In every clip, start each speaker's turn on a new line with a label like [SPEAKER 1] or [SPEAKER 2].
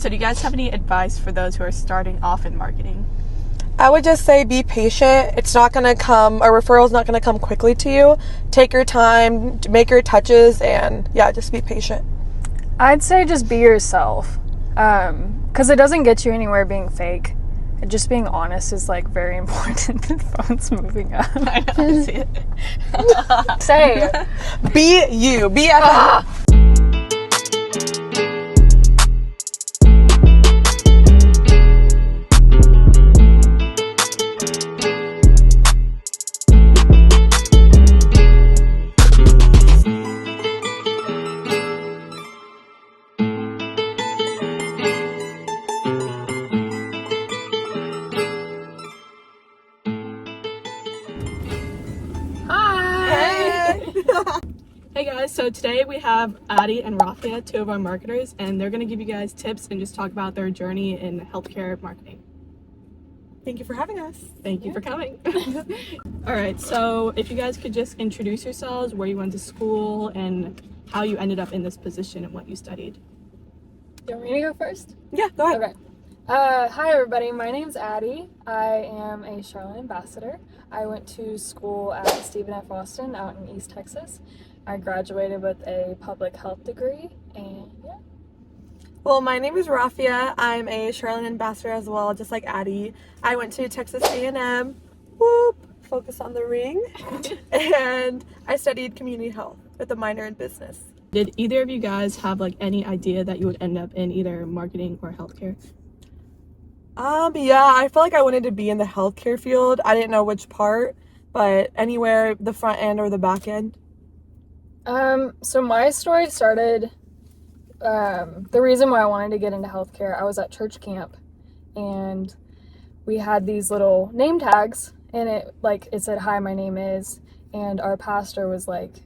[SPEAKER 1] So do you guys have any advice for those who are starting off in marketing?
[SPEAKER 2] I would just say be patient. It's not going to come, a referral's not going to come quickly to you. Take your time, make your touches, and just be patient.
[SPEAKER 3] I'd say just be yourself, because it doesn't get you anywhere being fake. Just being honest is like very important. The phone's moving up.
[SPEAKER 1] I know, I see it.
[SPEAKER 3] Say it.
[SPEAKER 2] Be you. Be
[SPEAKER 1] Hey guys, so today we have Addie and Rafia, two of our marketers, and they're going to give you guys tips and just talk about their journey in healthcare marketing.
[SPEAKER 2] Thank you for having us.
[SPEAKER 1] Thank you for coming. All right, so if you guys could just introduce yourselves, where you went to school, and how you ended up in this position and what you studied.
[SPEAKER 3] You want me to go first?
[SPEAKER 2] Yeah, go ahead.
[SPEAKER 3] Okay. Hi everybody, my name's Addie. I am a Charlin ambassador. I went to school at Stephen F. Austin out in East Texas. I graduated with a public health degree, and yeah.
[SPEAKER 2] Well, my name is Rafia. I'm a Charlin ambassador as well, just like Addie. I went to Texas A&M, whoop, focus on the ring, and I studied community health with a minor in business.
[SPEAKER 1] Did either of you guys have like any idea that you would end up in either marketing or healthcare?
[SPEAKER 2] Yeah, I feel like I wanted to be in the healthcare field. I didn't know which part, but anywhere, the front end or the back end.
[SPEAKER 3] So my story started, the reason why I wanted to get into healthcare, I was at church camp and we had these little name tags and it said, "Hi, my name is," and our pastor was like,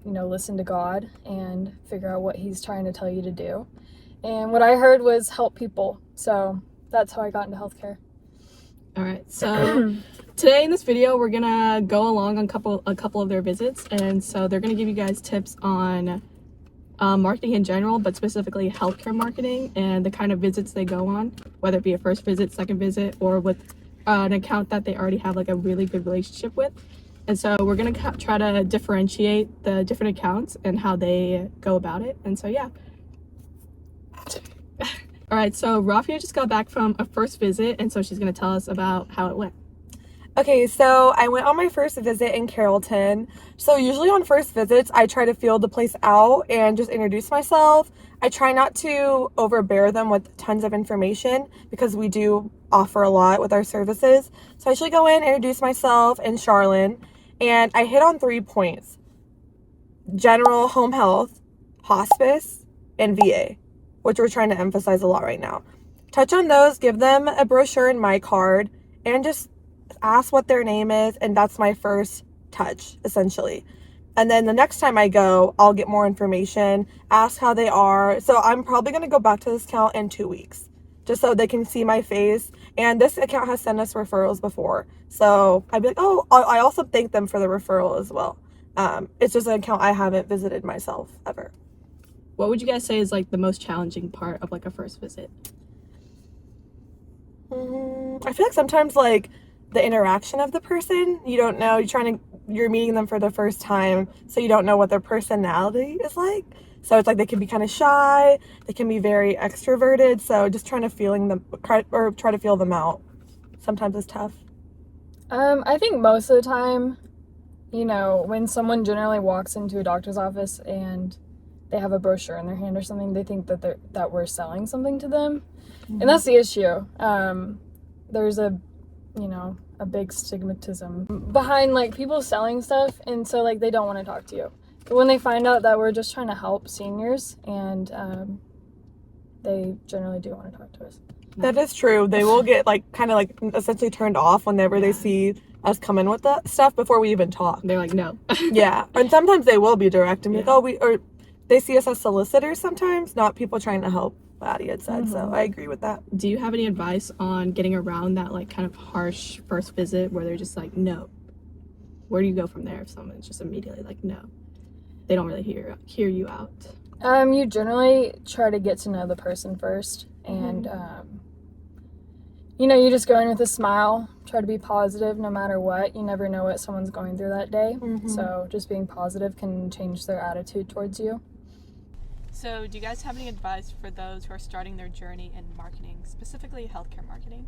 [SPEAKER 3] listen to God and figure out what he's trying to tell you to do. And what I heard was help people. So that's how I got into healthcare.
[SPEAKER 1] All right, so today in this video, we're gonna go along on a couple of their visits, and so they're gonna give you guys tips on marketing in general, but specifically healthcare marketing and the kind of visits they go on, whether it be a first visit, second visit, or with an account that they already have like a really good relationship with. And so we're gonna try to differentiate the different accounts and how they go about it. And so yeah. All right, so Rafia just got back from a first visit, and so she's going to tell us about how it went.
[SPEAKER 2] Okay, so I went on my first visit in Carrollton. So usually on first visits, I try to feel the place out and just introduce myself. I try not to overbear them with tons of information because we do offer a lot with our services. So I usually go in, introduce myself and Charlin, and I hit on 3 points: general home health, hospice, and VA, which we're trying to emphasize a lot right now. Touch on those, give them a brochure and my card, and just ask what their name is, and that's my first touch, essentially. And then the next time I go, I'll get more information, ask how they are. So I'm probably going to go back to this account in 2 weeks, just so they can see my face. And this account has sent us referrals before. So I'd be like, oh, I also thank them for the referral as well. It's just an account I haven't visited myself ever.
[SPEAKER 1] What would you guys say is like the most challenging part of like a first visit?
[SPEAKER 2] I feel like sometimes like the interaction of the person, you don't know, you're meeting them for the first time, so you don't know what their personality is like. So it's like they can be kind of shy, they can be very extroverted. So just try to feel them out sometimes is tough.
[SPEAKER 3] I think most of the time, when someone generally walks into a doctor's office and they have a brochure in their hand or something, they think that we're selling something to them. Mm-hmm. And that's the issue. There's a big stigmatism behind like people selling stuff, and so like they don't want to talk to you. But when they find out that we're just trying to help seniors, and they generally do want to talk to us.
[SPEAKER 2] That is true. They will get essentially turned off whenever they see us come in with that stuff before we even talk.
[SPEAKER 1] They're like, no.
[SPEAKER 2] Yeah. And sometimes they will be direct and be like, they see us as solicitors sometimes, not people trying to help, what Addie had said. Mm-hmm. So I agree with that.
[SPEAKER 1] Do you have any advice on getting around that like kind of harsh first visit where they're just like, no? Where do you go from there if someone's just immediately like, no? They don't really hear you out.
[SPEAKER 3] You generally try to get to know the person first, and you just go in with a smile, try to be positive no matter what. You never know what someone's going through that day, so just being positive can change their attitude towards you.
[SPEAKER 1] So do you guys have any advice for those who are starting their journey in marketing, specifically healthcare marketing?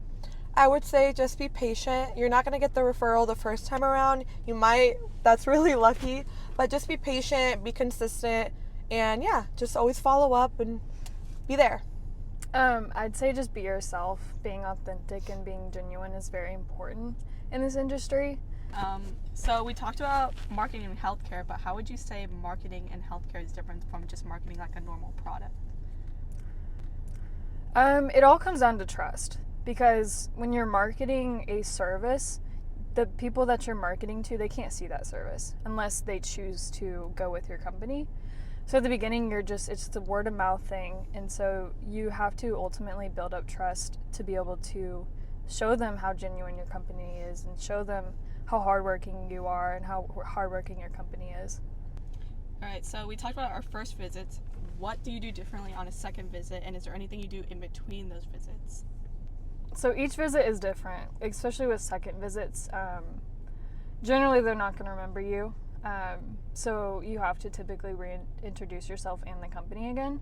[SPEAKER 2] I would say just be patient. You're not going to get the referral the first time around. You might, that's really lucky, but just be patient, be consistent, and yeah, just always follow up and be there.
[SPEAKER 3] I'd say just be yourself. Being authentic and being genuine is very important in this industry.
[SPEAKER 1] So we talked about marketing in healthcare, but how would you say marketing in healthcare is different from just marketing like a normal product?
[SPEAKER 3] It all comes down to trust, because when you're marketing a service, the people that you're marketing to, they can't see that service unless they choose to go with your company. So at the beginning, it's the word of mouth thing. And so you have to ultimately build up trust to be able to show them how genuine your company is and show them how hardworking you are and how hardworking your company is.
[SPEAKER 1] All right, so we talked about our first visits. What do you do differently on a second visit? And is there anything you do in between those visits?
[SPEAKER 3] So each visit is different, especially with second visits. Generally, they're not going to remember you. So you have to typically reintroduce yourself and the company again.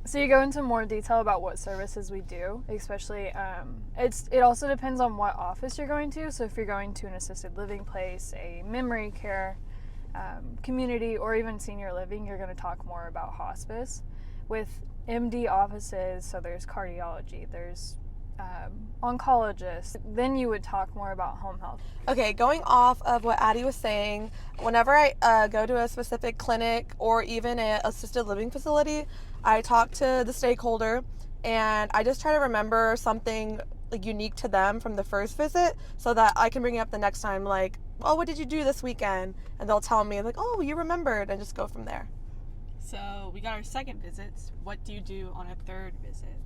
[SPEAKER 3] So you go into more detail about what services we do, especially it also depends on what office you're going to. So if you're going to an assisted living place, a memory care community, or even senior living, you're going to talk more about hospice. With MD offices, so there's cardiology, there's oncologist, then you would talk more about home health.
[SPEAKER 2] Okay, going off of what Addie was saying, whenever I go to a specific clinic or even an assisted living facility, I talk to the stakeholder and I just try to remember something like unique to them from the first visit so that I can bring it up the next time, like, oh, what did you do this weekend? And they'll tell me, like, oh, you remembered, and just go from there.
[SPEAKER 1] So we got our second visits. What do you do on a third visit?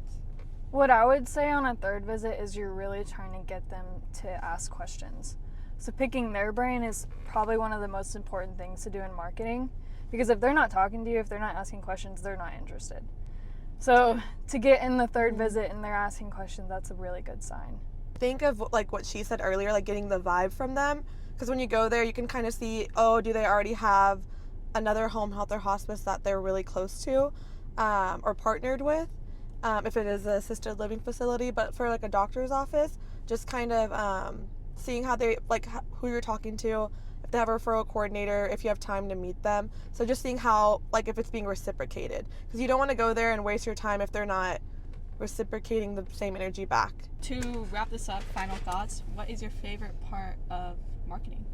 [SPEAKER 3] What I would say on a third visit is you're really trying to get them to ask questions. So picking their brain is probably one of the most important things to do in marketing, because if they're not talking to you, if they're not asking questions, they're not interested. So to get in the third visit and they're asking questions, that's a really good sign.
[SPEAKER 2] Think of like what she said earlier, like getting the vibe from them, because when you go there, you can kind of see, oh, do they already have another home health or hospice that they're really close to or partnered with? If it is an assisted living facility, but for like a doctor's office, just kind of seeing how they, like who you're talking to, if they have a referral coordinator, if you have time to meet them. So just seeing how, like if it's being reciprocated, because you don't want to go there and waste your time if they're not reciprocating the same energy back.
[SPEAKER 1] To wrap this up, final thoughts, what is your favorite part of marketing?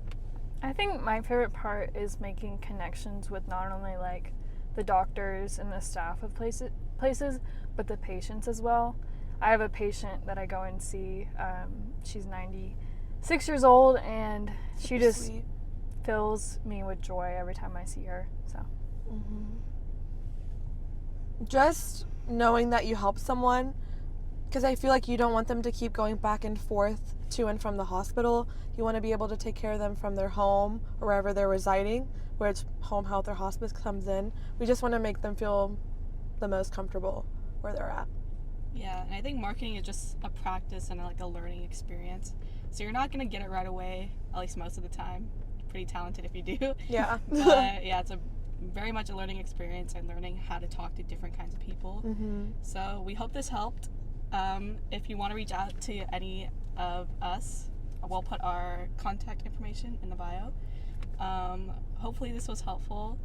[SPEAKER 3] I think my favorite part is making connections with not only like the doctors and the staff of places, but the patients as well. I have a patient that I go and see. She's 96 years old, and she just
[SPEAKER 2] sweet.
[SPEAKER 3] fills me with joy every time I see her. So,
[SPEAKER 2] Just knowing that you help someone, because I feel like you don't want them to keep going back and forth to and from the hospital. You want to be able to take care of them from their home or wherever they're residing, where it's home health or hospice comes in. We just want to make them feel the most comfortable where they're at.
[SPEAKER 1] Yeah, and I think marketing is just a practice and like a learning experience. So you're not going to get it right away, at least most of the time. Pretty talented if you do.
[SPEAKER 2] Yeah.
[SPEAKER 1] But yeah, it's a very much a learning experience and learning how to talk to different kinds of people. So we hope this helped. If you want to reach out to any of us, we'll put our contact information in the bio. Hopefully this was helpful,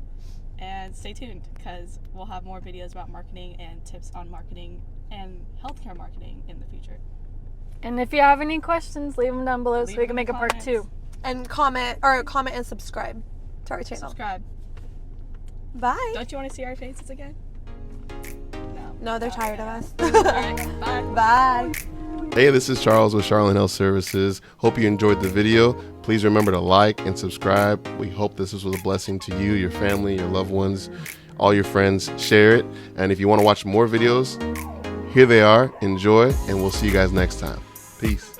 [SPEAKER 1] and stay tuned because we'll have more videos about marketing and tips on marketing and healthcare marketing in the future.
[SPEAKER 3] and if you have any questions, leave them down below so we can make a part 2.
[SPEAKER 2] And comment and subscribe to our channel.
[SPEAKER 1] Subscribe.
[SPEAKER 2] Bye.
[SPEAKER 1] Don't you want to see our faces again?
[SPEAKER 2] No, they're tired of us.
[SPEAKER 1] All right, bye.
[SPEAKER 2] Bye.
[SPEAKER 4] Hey, this is Charles with Charlin Health Services. Hope you enjoyed the video. Please remember to like and subscribe. We hope this was a blessing to you, your family, your loved ones, all your friends. Share it. And if you want to watch more videos, here they are. Enjoy, and we'll see you guys next time. Peace.